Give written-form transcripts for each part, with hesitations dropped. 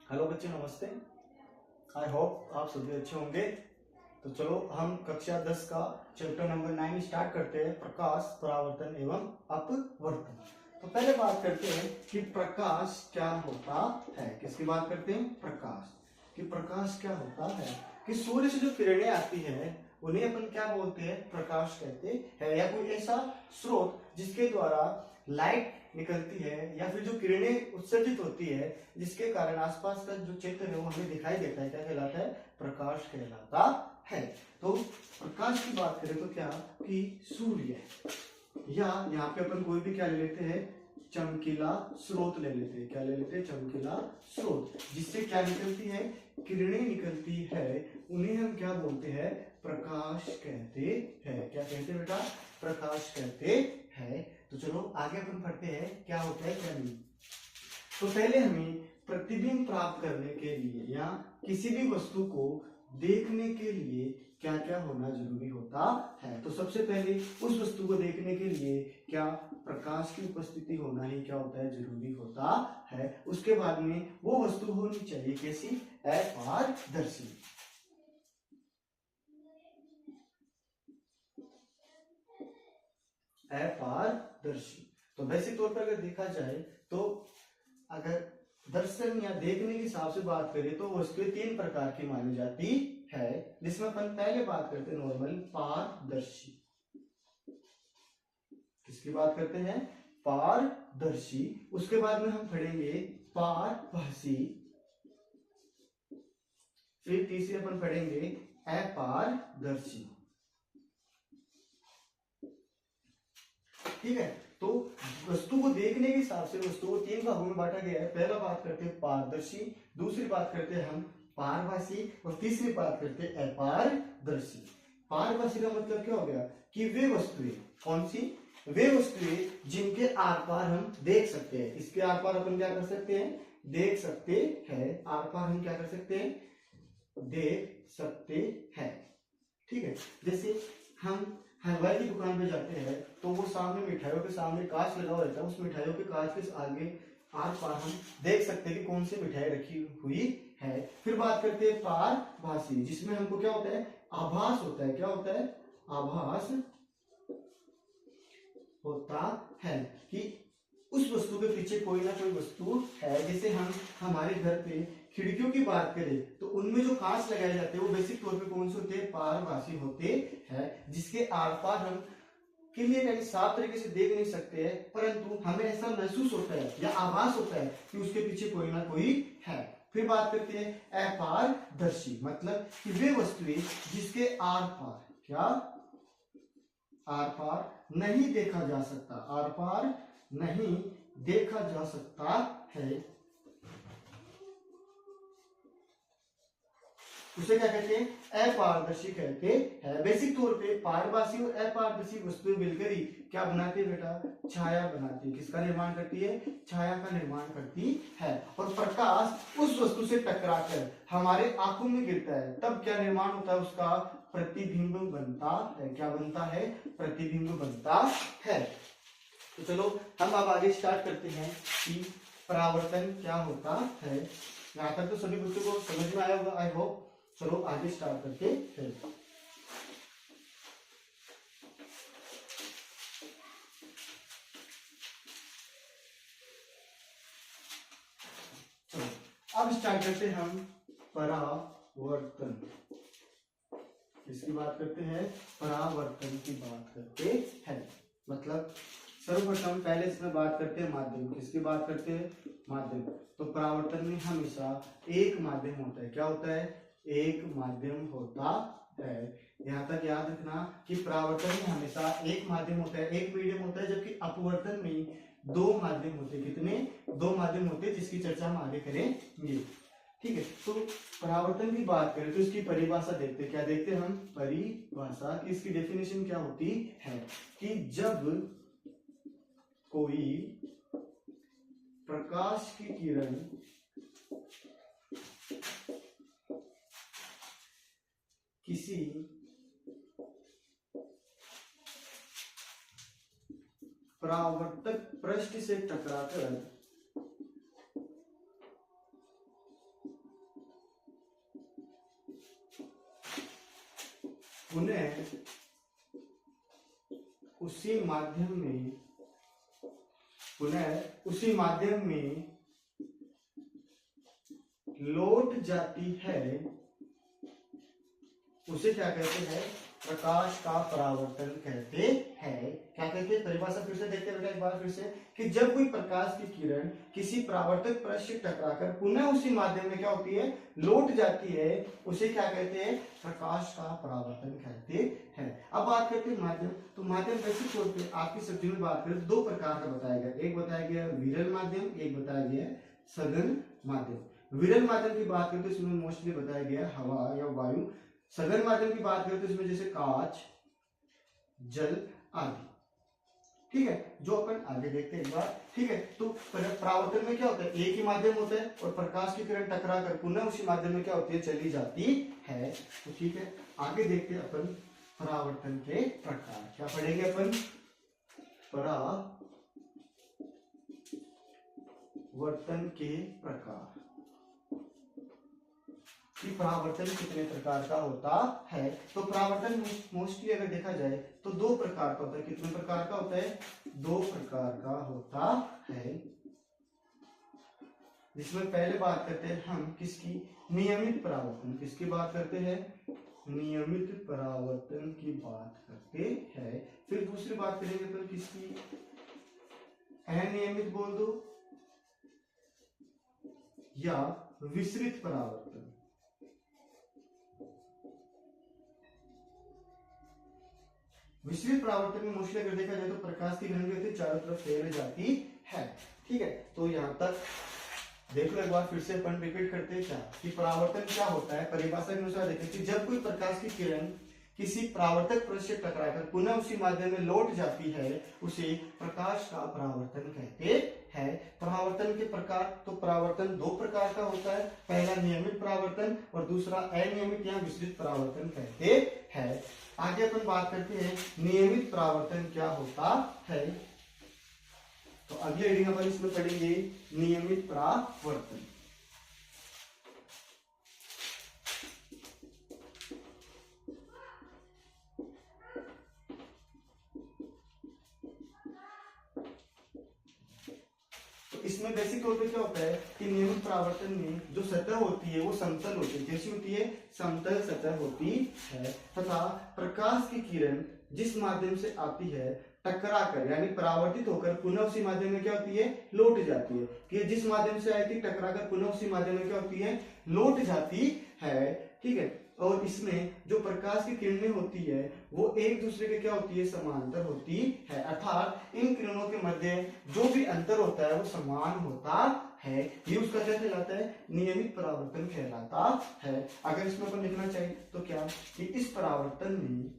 Hello बच्चे, नमस्ते। I hope आप सभी अच्छे होंगे। तो चलो हम कक्षा 10 का चैप्टर नंबर 9 स्टार्ट करते हैं, प्रकाश, परावर्तन एवं अपवर्तन। तो पहले बात करते हैं कि प्रकाश क्या होता है। किसकी बात करते हैं? प्रकाश। कि प्रकाश क्या होता है कि सूर्य से जो किरणें आती है उन्हें अपन क्या बोलते हैं? प्रकाश कहते हैं। या कोई ऐसा स्रोत जिसके द्वारा लाइट निकलती है या फिर जो किरणें उत्सर्जित होती है जिसके कारण आसपास का जो क्षेत्र है वो हमें दिखाई देता है, क्या कहलाता है? प्रकाश कहलाता है। तो प्रकाश की बात करें तो क्या कि सूर्य या यहाँ पे अपन कोई भी क्या ले लेते हैं? चमकीला स्रोत ले लेते हैं। क्या ले लेते हैं? चमकीला स्रोत, जिससे क्या निकलती है? किरणें निकलती है। उन्हें हम क्या बोलते हैं? प्रकाश कहते हैं। क्या कहते हैं बेटा? प्रकाश कहते हैं। तो चलो आगे अपन पढ़ते हैं क्या होता है क्या नहीं। तो पहले हमें प्रतिबिंब प्राप्त करने के लिए या किसी भी वस्तु को देखने के लिए क्या क्या होना जरूरी होता है। तो सबसे पहले उस वस्तु को देखने के लिए क्या प्रकाश की उपस्थिति होना ही क्या होता है? जरूरी होता है। उसके बाद में वो वस्तु होनी चाहिए कैसी? अपारदर्शी। अपारदर्शी। तो बेसिक तौर पर अगर देखा जाए तो अगर दर्शन या देखने के हिसाब से बात करें तो वस्तुएं 3 प्रकार की मानी जाती है, जिसमें अपन पहले बात करते हैं नॉर्मल पारदर्शी। किसकी बात करते हैं? पारदर्शी। उसके बाद में हम पढ़ेंगे पारभासी। फिर तीसरे अपन पढ़ेंगे अपारदर्शी। ठीक है। तो वस्तु को देखने के हिसाब से वस्तु को 3 भागों में बांटा गया है। पहला बात करते हैं पारदर्शी, दूसरी बात करते हैं हम पारभासी और तीसरी बात करते हैं अपारदर्शी। पारभासी का मतलब क्या हो गया कि वे वस्तुएं, कौन सी? वे वस्तुएं जिनके आर पार हम देख सकते हैं। इसके आर पार अपन क्या कर सकते हैं? देख सकते हैं। आर पार हम क्या कर सकते हैं? देख सकते हैं। ठीक है। जैसे हम हलवाई की दुकान पे जाते हैं तो वो सामने मिठाइयों के सामने कांच लगा हुआ रहता है। उस मिठाइयों के कांच के आगे आर पार हम देख सकते हैं कि कौन सी मिठाई रखी हुई है। फिर बात करते हैं पारभासी, जिसमें हमको क्या होता है? आभास होता है। क्या होता है? आभास होता है कि उस वस्तु के पीछे कोई ना कोई वस्तु है। जैसे हम हमारे घर पे खिड़कियों की बात करें तो उनमें जो कांच लगाए जाते हैं वो बेसिक तौर पे कौन से होते हैं? पारभासी होते हैं, जिसके आर पार हम क्लियर यानी साफ तरीके से देख नहीं सकते हैं, परंतु हमें ऐसा महसूस होता है या आभास होता है कि उसके पीछे कोई ना कोई है। फिर बात करते हैं अपारदर्शी, मतलब कि वे वस्तुएं जिसके आर पार क्या? आर पार नहीं देखा जा सकता। आर पार नहीं देखा जा सकता है, उसे क्या कहते हैं? अपारदर्शी कहते हैं। बेसिक तौर पे पारभासी और अपारदर्शी वस्तुएं मिलकर ही क्या बनाती है बेटा? छाया बनाती है। किसका निर्माण करती है? छाया का निर्माण करती है। और प्रकाश उस वस्तु से टकराकर हमारे आंखों में गिरता है, तब क्या निर्माण होता है? उसका प्रतिबिंब बनता है। क्या बनता है? प्रतिबिंब बनता है। तो चलो हम अब आगे स्टार्ट करते हैं कि परावर्तन क्या होता है। यहाँ तक तो सभी बच्चों को समझ में आया होगा, आई होप। चलो आगे स्टार्ट करते हैं। चलो अब स्टार्ट करते हैं हम परावर्तन। किसकी बात करते हैं? परावर्तन की बात करते हैं। मतलब सर्वप्रथम पहले इसमें बात करते हैं माध्यम। किसकी बात करते हैं? माध्यम। तो परावर्तन में हमेशा एक माध्यम होता है। क्या होता है? एक माध्यम होता है। यहाँ तक याद रखना कि परावर्तन में हमेशा एक माध्यम होता है, एक मीडियम होता है, जबकि अपवर्तन में 2 माध्यम होते हैं। कितने? 2 माध्यम होते हैं, जिसकी चर्चा हम आगे करेंगे। ठीक है। तो परावर्तन की बात करें तो इसकी परिभाषा देखते हैं। क्या देखते हैं हम? परिभाषा की इसकी डेफिनेशन क्या होती है कि जब कोई प्रकाश की किरण किसी परावर्तक पृष्ठ से टकराकर पुनः उसी माध्यम में लौट जाती है, उसे क्या कहते हैं? प्रकाश का परावर्तन कहते हैं। क्या कहते हैं? परिभाषा फिर से देखते हैं बेटा एक बार फिर से, कि जब कोई प्रकाश की किरण किसी परावर्तक पृष्ठ से टकराकर पुनः उसी माध्यम में क्या होती है? लौट जाती है, उसे क्या कहते हैं? प्रकाश का परावर्तन कहते हैं। अब बात करते हैं माध्यम। तो माध्यम बेसिक तौर पे आपकी सब्जेक्ट में बात करें तो दो प्रकार का बताया गया, एक बताया गया विरल माध्यम, एक बताया गया सघन माध्यम। विरल माध्यम की बात करते हैं इसमें मोस्टली बताया गया हवा या वायु। सघन माध्यम की बात करें तो इसमें जैसे कांच, जल आदि। ठीक है, जो अपन आगे देखते हैं एक बार। ठीक है, तो परावर्तन में क्या होता है? एक ही माध्यम होता है और प्रकाश की किरण टकरा कर पुनः उसी माध्यम में क्या होती है? चली जाती है। तो ठीक है, आगे देखते हैं अपन परावर्तन के प्रकार। क्या पढ़ेंगे अपन? परावर्तन के प्रकार, कि परावर्तन कितने प्रकार का होता है। तो परावर्तन मोस्टली अगर देखा जाए तो दो प्रकार का होता है। कितने प्रकार का होता है? दो प्रकार का होता है, जिसमें पहले बात करते हैं हम किसकी? नियमित परावर्तन। किसकी बात करते हैं? नियमित परावर्तन की बात करते हैं। फिर दूसरी बात करेंगे तो किसकी? अनियमित बोल दो या विसरित परावर्तन। विसरित परावर्तन में मोस्टली अगर देखा जाए तो प्रकाश की किरण चारों तरफ फैल जाती है। ठीक है, तो यहां तक देख लो एक बार फिर से अपन रिपीट करते हैं क्या कि परावर्तन क्या होता है। परिभाषा के अनुसार देखें कि जब कोई प्रकाश की किरण किसी परावर्तक पृष्ठ से टकराकर पुनः उसी माध्यम में लौट जाती है, उसे प्रकाश का परावर्तन कहते हैं। परावर्तन के प्रकार, तो परावर्तन दो प्रकार का होता है, पहला नियमित परावर्तन और दूसरा अनियमित या विसरित परावर्तन कहते हैं। आगे अपन बात करते हैं नियमित परावर्तन क्या होता है। तो अगले रीडिंग अपन इसमें पढ़ेंगे नियमित परावर्तन। इसमें बेसिक तौर पे क्या होता है कि नियमित परावर्तन में जो सतह होती है वो समतल होती है। कैसी होती है? समतल सतह होती है, तथा प्रकाश की किरण जिस माध्यम से आती है टकरा कर यानी परावर्तित होकर पुनः उसी माध्यम में क्या होती है? लौट जाती है। कि जिस माध्यम से आई थी टकरा कर पुनः उसी माध्यम में क्या होती है? लौट जाती है। ठीक है, और इसमें जो प्रकाश की किरणें होती है वो एक दूसरे के क्या होती है? समांतर होती है, अर्थात इन किरणों के मध्य जो भी अंतर होता है वो समान होता है। ये उसका क्या कहलाता है? नियमित परावर्तन कहलाता है। अगर इसमें अपन लिखना चाहिए तो क्या कि इस परावर्तन में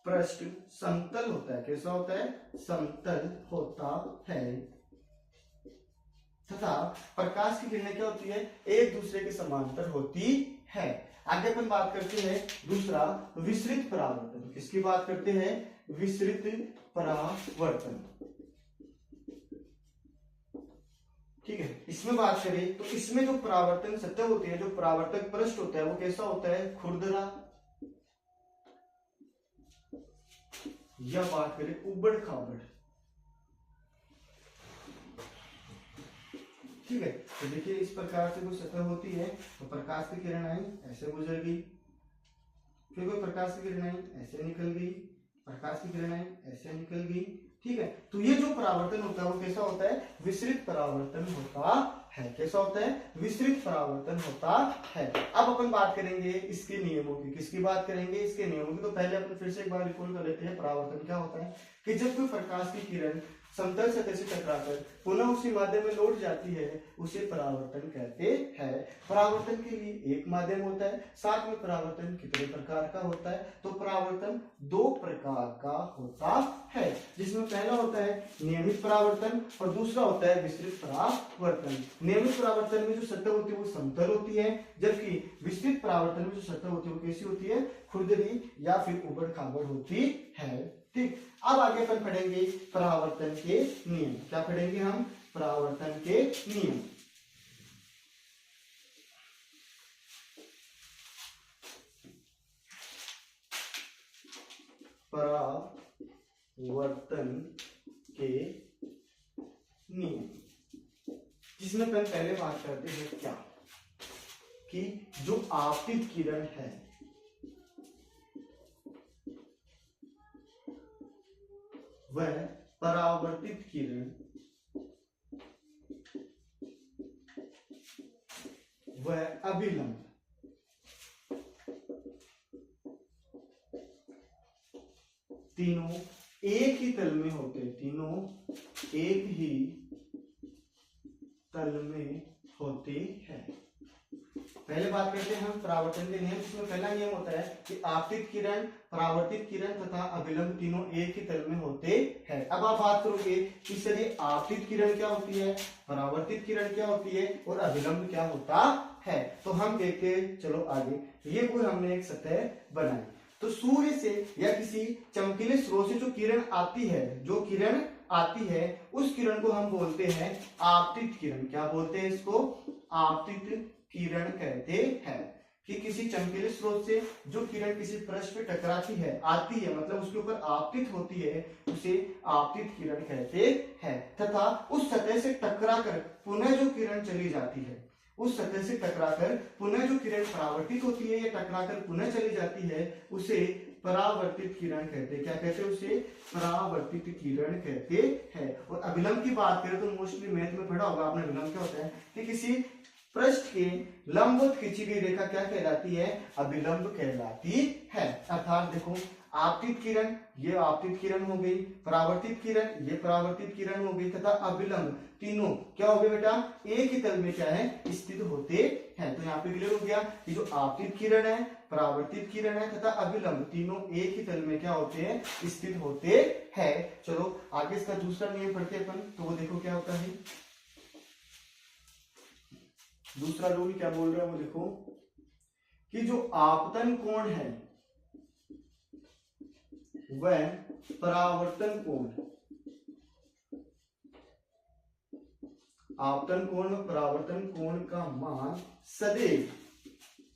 पृष्ठ समतल होता है। कैसा होता है? समतल होता है, तथा प्रकाश की किरणें क्या होती है? एक दूसरे के समांतर होती है। आगे अपन बात करते हैं दूसरा विसरित परावर्तन। किसकी बात करते हैं? विसरित परावर्तन। ठीक है, इसमें बात करें तो इसमें जो परावर्तन सतह होती है, जो परावर्तक पृष्ठ होता है वो कैसा होता है? खुरदरा, या बात करें उबड़ खाबड़। ठीक है, तो देखिए इस प्रकार से कोई सतह होती है तो प्रकाश की किरण आई ऐसे गुजर गई, फिर कोई प्रकाश की किरण आई ऐसे निकल गई, प्रकाश की किरण आई ऐसे निकल गई। ठीक है, तो ये जो परावर्तन होता है वो कैसा होता है? विसरित परावर्तन होता है। कैसा होता है? विसरित परावर्तन होता है। अब अपन बात करेंगे इसके नियमों की। किसकी बात करेंगे? इसके नियमों की। तो पहले अपन फिर से एक बार रिकॉल कर लेते हैं परावर्तन क्या होता है। कि जब कोई प्रकाश की किरण समतल सतह से टकराकर पुनः उसी माध्यम में लौट जाती है उसे परावर्तन कहते हैं। परावर्तन के लिए एक माध्यम होता है, साथ में परावर्तन कितने प्रकार का होता है? तो परावर्तन दो प्रकार का होता है, जिसमें पहला होता है नियमित परावर्तन और दूसरा होता है विसरित परावर्तन। नियमित परावर्तन में जो सतह होती है वो समतल होती है, जबकि विसरित परावर्तन में जो सतह होती है वो कैसी होती है? खुरदरी या फिर उबड़ खाबड़ होती है। ठीक, अब आगे अपन पढ़ेंगे परावर्तन के नियम। क्या पढ़ेंगे हम? परावर्तन के नियम। परावर्तन के नियम, जिसमें हम पहले बात करते हैं क्या कि जो आपतित किरण है वह परावर्तित किरण वह अभिलंब तीनों एक ही तल में होते हैं, तीनों एक ही तल में होते हैं। पहले बात करते हैं हम परावर्तन के नियम, जिसमें पहला नियम होता है कि आपतित किरण, परावर्तित किरण तथा अभिलंब तीनों एक ही तल में होते हैं। अब आप बात करोगे कि सर ये आपतित किरण क्या होती है, परावर्तित किरण क्या होती है और अभिलंब क्या होता है। तो हम देखते चलो आगे। ये कोई हमने एक सतह बनाई, तो सूर्य से या किसी चमकीले स्रोत से जो किरण आती है, जो किरण आती है उस किरण को हम बोलते हैं आपतित किरण। क्या बोलते हैं इसको? आपतित किरण कहते हैं। कि किसी चमकीले स्रोत से जो किरण किसी पृष्ठ पे टकराती है, आती है, मतलब उसके ऊपर आपतित होती है, उसे आपतित किरण कहते हैं। तथा उस सतह से टकराकर पुनः जो किरण चली जाती है, उस सतह से टकराकर पुनः जो किरण परावर्तित होती है या टकराकर पुनः चली जाती है, उसे परावर्तित किरण कहते हैं। क्या कहते हैं? उसे परावर्तित किरण कहते हैं। और अभिलंब की बात करें तो मोस्टली मैथ में पढ़ा होगा आपने, अभिलंब क्या होता है कि किसी पृष्ठ के लंबवत खींची गई रेखा क्या कहलाती है? अभिलंब कहलाती है। अर्थात देखो, आपतित किरण, ये आपतित किरण हो गई, परावर्तित किरण, ये परावर्तित किरण हो गई, तथा अभिलंब तीनों क्या हो गए बेटा? एक ही तल में क्या है? स्थित होते हैं। तो यहाँ पे क्लियर हो गया कि जो आपतित किरण है, परावर्तित किरण है तथा अभिलंब तीनों एक ही तल में क्या होते हैं? स्थित होते हैं। चलो आगे इसका दूसरा नियम पढ़ते हैं अपन, तो वो देखो क्या होता है। दूसरा रूल क्या बोल रहा है वो देखो कि जो आपतन कोण है वह परावर्तन कोण, आपतन कोण और परावर्तन कोण का मान सदैव,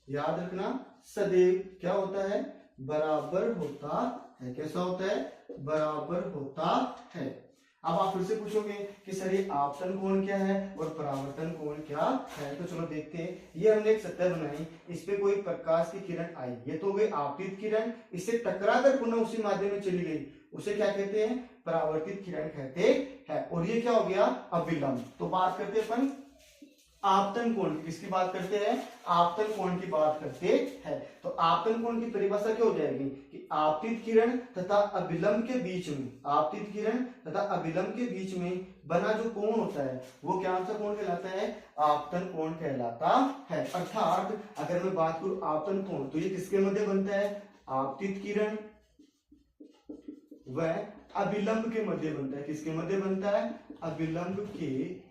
याद रखना, सदैव क्या होता है? बराबर होता है। कैसा होता है? बराबर होता है। अब आप फिर से पूछोगे कि सर ये आपतन कोण क्या है और परावर्तन कोण क्या है? तो चलो देखते हैं। ये हमने एक सतह बनाई, इस पे कोई प्रकाश की किरण आई, ये तो हो गई आपतित किरण, इससे टकराकर पुनः उसी माध्यम में चली गई, उसे क्या कहते हैं? परावर्तित किरण कहते हैं। और ये क्या हो गया? अभिलंब। तो बात करते हैं अपन आपतन कोण की। किसकी बात करते हैं? आपतन कोण की बात करते हैं। तो आपतन कोण की परिभाषा क्या हो जाएगी कि आपतित किरण तथा अभिलंब के बीच में, आपतित किरण तथा अभिलंब के बीच में बना जो कोण होता है वो क्या सा कोण कहलाता है? आपतन कोण कहलाता है। अर्थात अगर मैं बात करूं आपतन कोण, तो ये किसके मध्य बनता है? आपतित किरण व अभिलंब के मध्य बनता है। किसके मध्य बनता है? अभिलंब के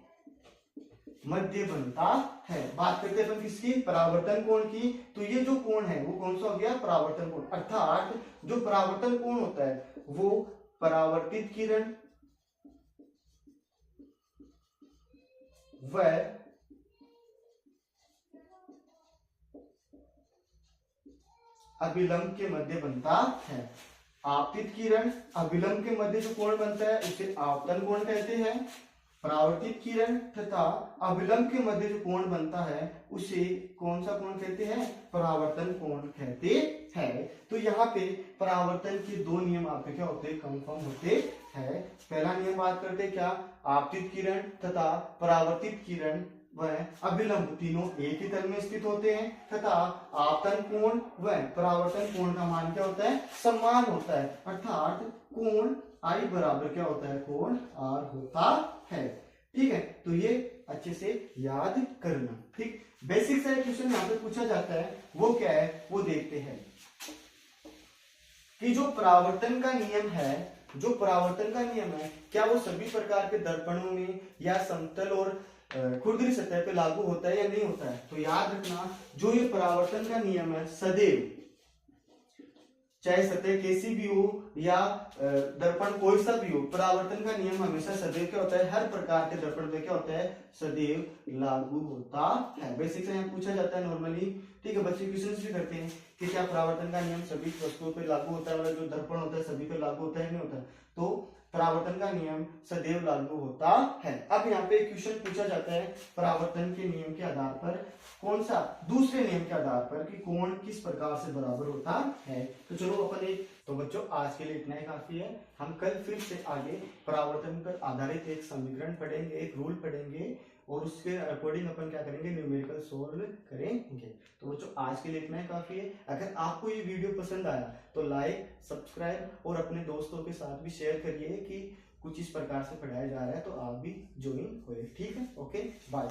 मध्य बनता है। बात करते हैं अपन किसकी? परावर्तन कोण की। तो ये जो कोण है वो कौन सा हो गया? परावर्तन कोण। अर्थात जो परावर्तन कोण होता है वो परावर्तित किरण व अभिलंब के मध्य बनता है। आपतित किरण अभिलंब के मध्य जो कोण बनता है उसे आपतन कोण कहते हैं। परावर्तित किरण तथा अभिलंब के मध्य जो कोण बनता है उसे कौन सा कोण कहते हैं? परावर्तन कोण कहते हैं। तो यहाँ पे परावर्तन के दो नियम आपके क्या होते हैं? कंफर्म होते हैं। पहला नियम बात करते हैं क्या? आपतित किरण तथा परावर्तित किरण व अभिलंब तीनों एक ही तल में स्थित होते हैं तथा आपतन कोण व परावर्तन कोण का मान क्या होता है? समान होता है। अर्थात कोण आई बराबर क्या होता है? कोण आर होता है। ठीक है, तो ये अच्छे से याद करना। ठीक, बेसिक सा क्वेश्चन यहाँ पे पूछा जाता है, वो क्या है वो देखते हैं कि जो परावर्तन का नियम है, जो परावर्तन का नियम है क्या वो सभी प्रकार के दर्पणों में या समतल और खुरदरी सतह पे लागू होता है या नहीं होता है? तो याद रखना, जो ये परावर्तन का नियम है सदैव चाहे सतह कैसी भी हो या दर्पण कोई सा भी हो, परावर्तन का नियम हमेशा सदैव क्या होता है, हर प्रकार के दर्पण पे क्या होता है, सदैव लागू होता है। बेसिक से यहाँ पूछा जाता है नॉर्मली, ठीक है। बच्चे क्वेश्चंस भी करते हैं कि क्या परावर्तन का नियम सभी वस्तुओं पर लागू होता है, जो दर्पण होता है सभी पर लागू होता है, नहीं होता। तो परावर्तन का नियम सदैव लागू होता है। अब यहाँ पे क्वेश्चन पूछा जाता है परावर्तन के नियम के आधार पर, कौन सा, दूसरे नियम के आधार पर कि कोण किस प्रकार से बराबर होता है। तो चलो अपन एक, तो बच्चों आज के लिए इतना ही काफी है। हम कल फिर से आगे परावर्तन पर आधारित एक समीकरण पढ़ेंगे, एक रूल पढ़ेंगे और उसके अकॉर्डिंग अपन क्या करेंगे, न्यूमेरिकल सोल्व करेंगे। तो बच्चों आज के लिए इतना ही काफी है। अगर आपको ये वीडियो पसंद आया तो लाइक, सब्सक्राइब और अपने दोस्तों के साथ भी शेयर करिए कि कुछ इस प्रकार से पढ़ाया जा रहा है, तो आप भी ज्वाइन होइए। ठीक है, ओके, बाय।